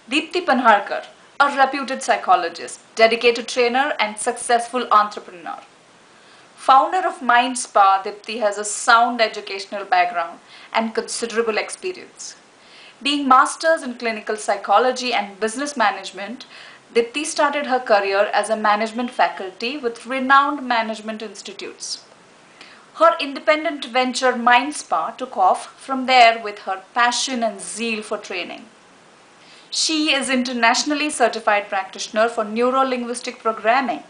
Deepti Panharkar, a reputed psychologist, dedicated trainer, and successful entrepreneur. Founder of Mind Spa, Deepti has a sound educational background and considerable experience. Being masters in clinical psychology and business management, Dipti started her career as a management faculty with renowned management institutes. Her independent venture Mind Spa took off from there with her passion and zeal for training. She is internationally certified practitioner for neuro-linguistic programming.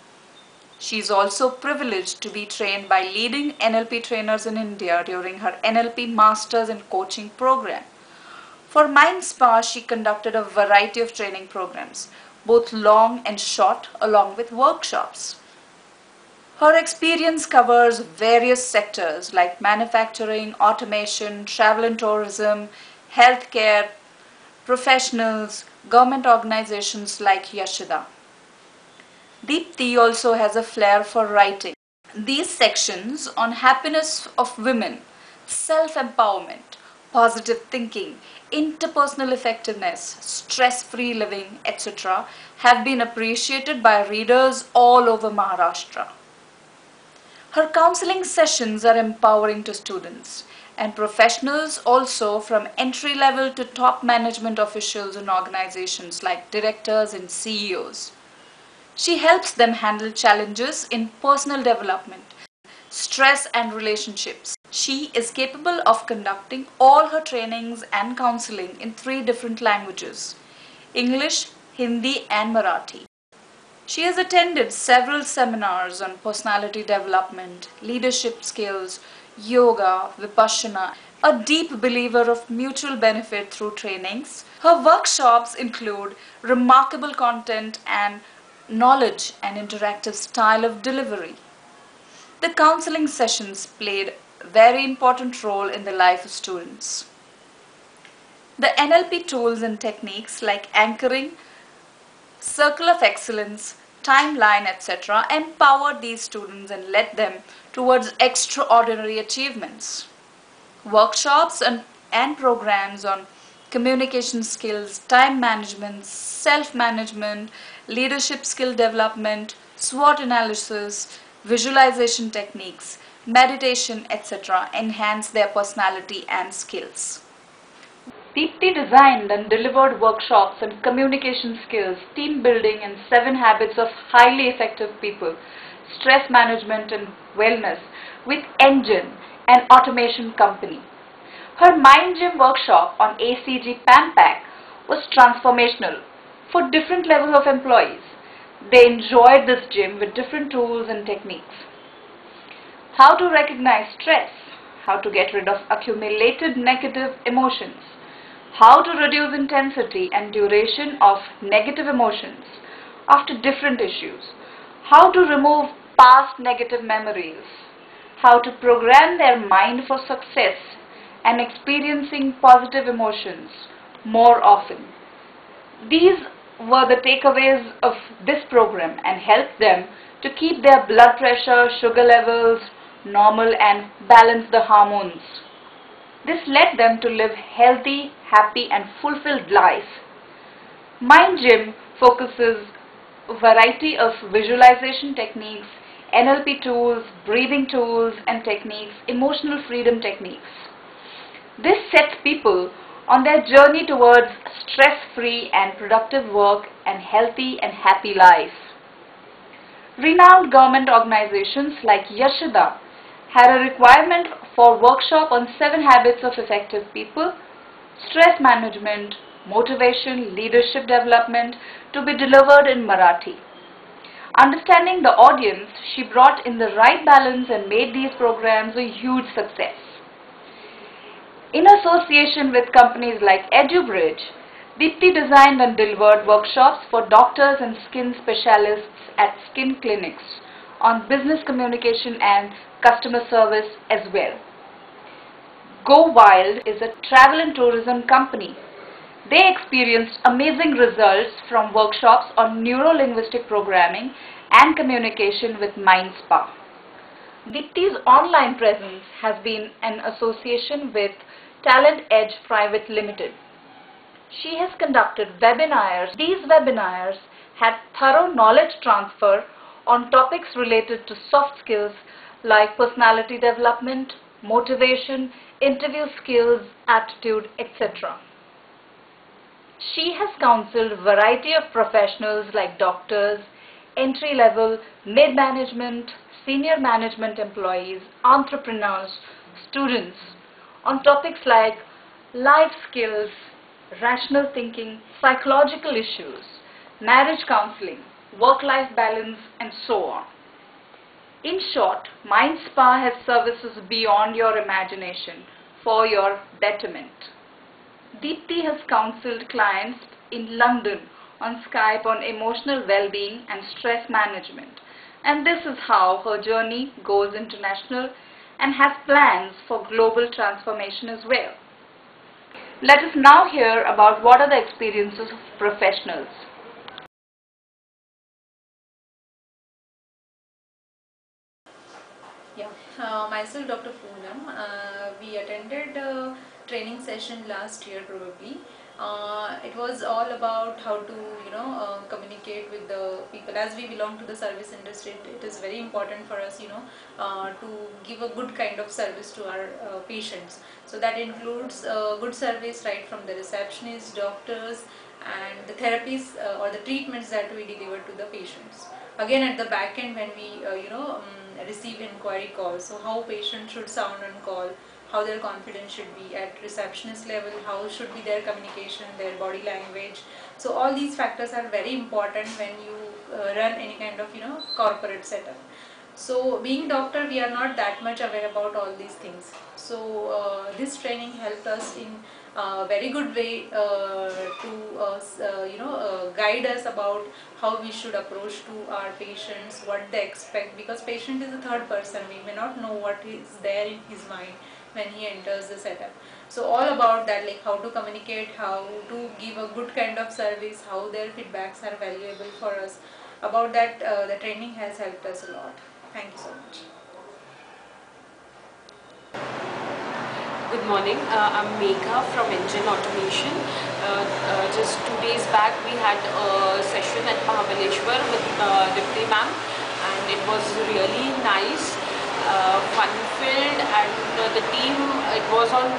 She is also privileged to be trained by leading NLP trainers in India during her NLP Masters in Coaching program. For Mind Spa, she conducted a variety of training programs, both long and short, along with workshops. Her experience covers various sectors like manufacturing, automation, travel and tourism, healthcare, professionals, government organizations like Yashida. Deepti also has a flair for writing. These sections on happiness of women, self-empowerment, positive thinking, interpersonal effectiveness, stress-free living, etc. have been appreciated by readers all over Maharashtra. Her counseling sessions are empowering to students and professionals also from entry level to top management officials in organizations like directors and CEOs. She helps them handle challenges in personal development, stress and relationships. She is capable of conducting all her trainings and counseling in 3 different languages: English, Hindi and Marathi. She has attended several seminars on personality development, leadership skills, yoga, vipassana, a deep believer of mutual benefit through trainings. Her workshops include remarkable content and knowledge and interactive style of delivery. The counseling sessions played a very important role in the life of students. The NLP tools and techniques like anchoring, circle of excellence, timeline, etc., empowered these students and led them towards extraordinary achievements. Workshops and programs on communication skills, time management, self management, leadership skill development, SWOT analysis, visualization techniques, meditation, etc., enhance their personality and skills. Deepti designed and delivered workshops on communication skills, team building, and 7 habits of highly effective people, stress management, and wellness with Engine, an automation company. Her Mind Gym workshop on ACG PAMPAC was transformational for different levels of employees. They enjoyed this gym with different tools and techniques. How to recognize stress, how to get rid of accumulated negative emotions, how to reduce intensity and duration of negative emotions after different issues, how to remove past negative memories, how to program their mind for success and experiencing positive emotions more often. These were the takeaways of this program and helped them to keep their blood pressure, sugar levels normal and balance the hormones. This led them to live healthy, happy and fulfilled life. Mind Gym focuses a variety of visualization techniques, NLP tools, breathing tools and techniques, emotional freedom techniques. This sets people on their journey towards stress-free and productive work and healthy and happy life. Renowned government organizations like Yashida had a requirement for workshop on 7 habits of effective people, stress management, motivation, leadership development to be delivered in Marathi. Understanding the audience, she brought in the right balance and made these programs a huge success. In association with companies like EduBridge, Deepti designed and delivered workshops for doctors and skin specialists at skin clinics on business communication and customer service as well. Go Wild is a travel and tourism company. They experienced amazing results from workshops on neuro-linguistic programming and communication with Mind Spa. Deepti's online presence has been an association with Talent Edge Private Limited. She has conducted webinars. These webinars had thorough knowledge transfer on topics related to soft skills like personality development, motivation, interview skills, aptitude, etc. She has counseled a variety of professionals like doctors, entry-level, mid-management, senior management employees, entrepreneurs, students on topics like life skills, rational thinking, psychological issues, marriage counseling, work-life balance, and so on. In short, MindSpa has services beyond your imagination for your betterment. Deepti has counseled clients in London on Skype on emotional well-being and stress management. And this is how her journey goes international and has plans for global transformation as well. Let us now hear about what are the experiences of professionals. Yeah, myself Dr. Poonam. We attended a training session last year probably. It was all about how to communicate with the people. As we belong to the service industry, it is very important for us to give a good kind of service to our patients. So that includes good service right from the receptionists, doctors, and the therapies or the treatments that we deliver to the patients. Again, at the back end, when we receive inquiry calls, so how patients should sound on call, how their confidence should be at receptionist level, how should be their communication, their body language. So all these factors are very important when you run any kind of corporate setup. So being doctor, we are not that much aware about all these things. So this training helped us in a very good way to guide us about how we should approach to our patients, what they expect, because patient is a third person. We may not know what is there in his mind when he enters the setup. So all about that, like how to communicate, how to give a good kind of service, how their feedbacks are valuable for us. About that, the training has helped us a lot. Thank you so much. Good morning, I'm Megha from Engine Automation. Just 2 days back we had a session at Mahabaleshwar with Dipti ma'am, and it was really nice, fun-filled, and the team, it was on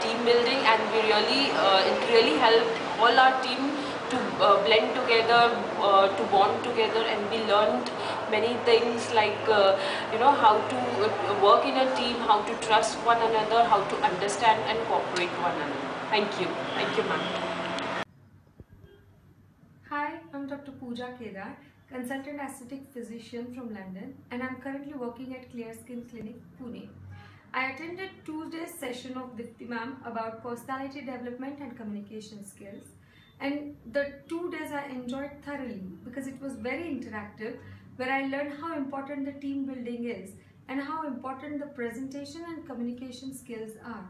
team building, and it really helped all our team to blend together, to bond together, and we learned many things like how to work in a team, how to trust one another, how to understand and cooperate one another. Thank you ma'am. Hi, I'm Dr. Pooja Kedar, consultant aesthetic physician from London, and I'm currently working at Clear Skin Clinic, Pune. I attended Tuesday's session of Dipti ma'am about personality development and communication skills, and the 2 days I enjoyed thoroughly because it was very interactive, where I learned how important the team building is and how important the presentation and communication skills are.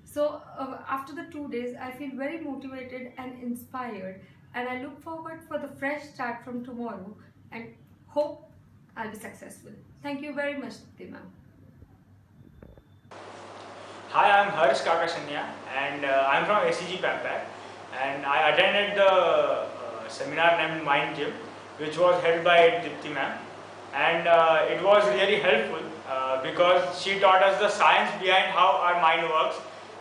So after the 2 days, I feel very motivated and inspired, and I look forward for the fresh start from tomorrow and hope I'll be successful. Thank you very much, Dipti ma'am. Hi, I'm Harsh Kakasanya, and I'm from ACG PAPAC, and I attended the seminar named Mind Gym, which was held by Dipti ma'am, and it was really helpful because she taught us the science behind how our mind works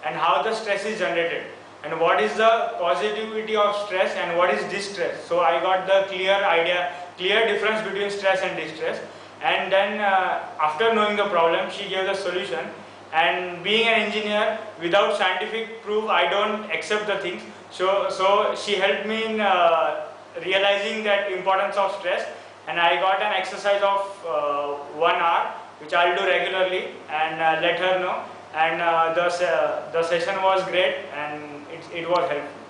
and how the stress is generated and what is the positivity of stress and what is distress. So I got the clear difference between stress and distress, and then after knowing the problem, she gave the solution. And being an engineer, without scientific proof, I don't accept the things. So she helped me in realizing that importance of stress, and I got an exercise of 1 hour, which I'll do regularly, and let her know. And the session was great, and it was helpful.